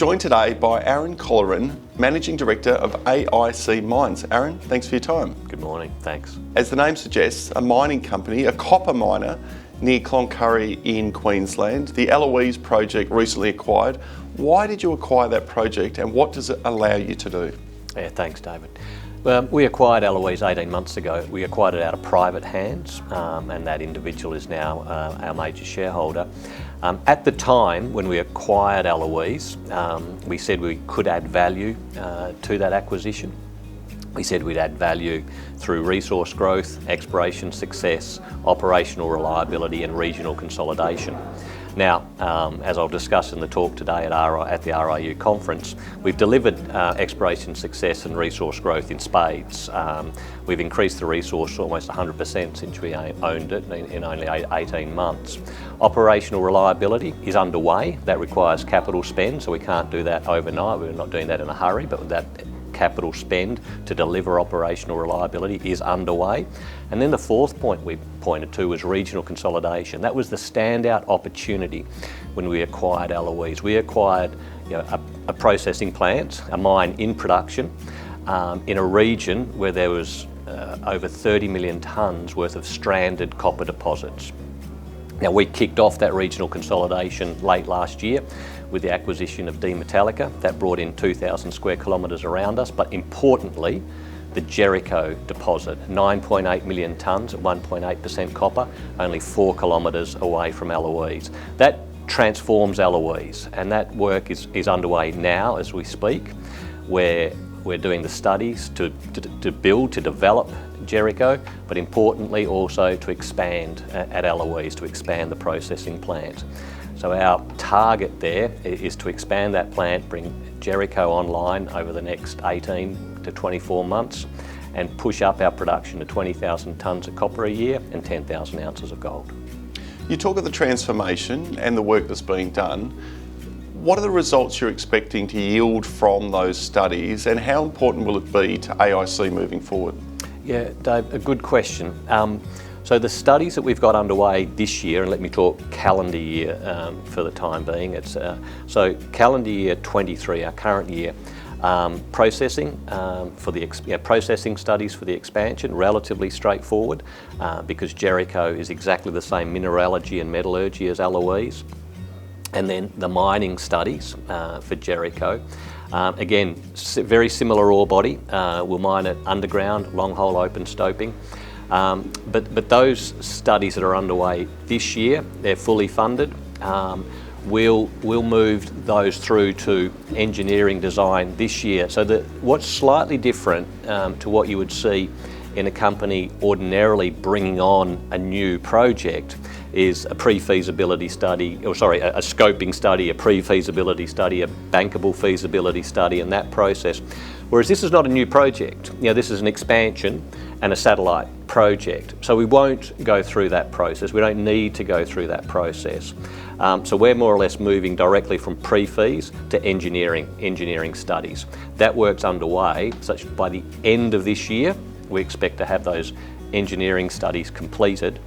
joined today by Aaron Colleran, Managing Director of AIC Mines. Aaron, thanks for your time. Good morning, thanks. As the name suggests, a mining company, a copper miner near Cloncurry in Queensland. The Eloise project recently acquired. Why did you acquire that project and what does it allow you to do? Yeah, thanks, David. We acquired Eloise 18 months ago. We acquired it out of private hands, and that individual is now our major shareholder. At the time when we acquired Eloise, we said we could add value to that acquisition. We said we'd add value through resource growth, exploration success, operational reliability and regional consolidation. Now, as I'll discuss in the talk today at the RIU conference, we've delivered exploration success and resource growth in spades. We've increased the resource to almost 100% since we owned it in only 18 months. Operational reliability is underway. That requires capital spend, so we can't do that overnight. We're not doing that in a hurry, but that capital spend to deliver operational reliability is underway. And then the fourth point we pointed to was regional consolidation. That was the standout opportunity when we acquired Eloise. We acquired a processing plant, a mine in production, in a region where there was over 30 million tonnes worth of stranded copper deposits. Now, we kicked off that regional consolidation late last year with the acquisition of D Metallica. That brought in 2,000 square kilometres around us, but importantly, the Jericho deposit, 9.8 million tonnes at 1.8% copper, only 4 kilometres away from Eloise. That transforms Eloise, and that work is underway now as we speak, where we're doing the studies to develop Jericho, but importantly also to expand at Eloise, to expand the processing plant. So our target there is to expand that plant, bring Jericho online over the next 18 to 24 months and push up our production to 20,000 tonnes of copper a year and 10,000 ounces of gold. You talk of the transformation and the work that's being done. What are the results you're expecting to yield from those studies and how important will it be to AIC moving forward? Yeah, Dave, a good question. So the studies that we've got underway this year, and let me talk calendar year for the time being. So calendar year 23, our current year, processing studies for the expansion, relatively straightforward because Jericho is exactly the same mineralogy and metallurgy as Eloise. And then the mining studies for Jericho. Again, very similar ore body. We'll mine it underground, long hole open stoping. But those studies that are underway this year, they're fully funded. We'll move those through to engineering design this year. So what's slightly different to what you would see in a company ordinarily bringing on a new project is a pre-feasibility study, a scoping study, a pre-feasibility study, a bankable feasibility study, and that process. Whereas this is not a new project. This is an expansion and a satellite project. So we won't go through that process. We don't need to go through that process. So we're more or less moving directly from pre-feas to engineering studies. That work's underway, such by the end of this year, we expect to have those engineering studies completed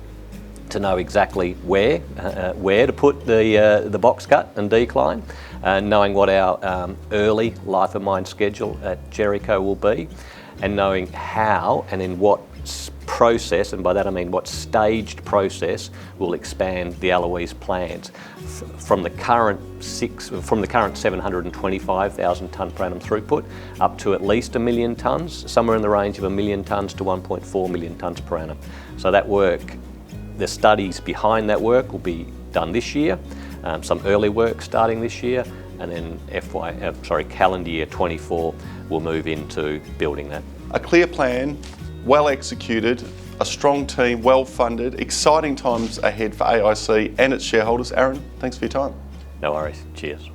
to know exactly where to put the box cut and decline, knowing what our early life of mine schedule at Jericho will be, and knowing how and in what process, and by that I mean what staged process, will expand the Eloise plant from the current 725,000 tonne per annum throughput up to at least 1 million tonnes, somewhere in the range of 1 million tonnes to 1.4 million tonnes per annum. So that work, the studies behind that work will be done this year, some early work starting this year, and then calendar year 24 we'll move into building that. A clear plan, well executed, a strong team, well funded, exciting times ahead for AIC and its shareholders. Aaron, thanks for your time. No worries, cheers.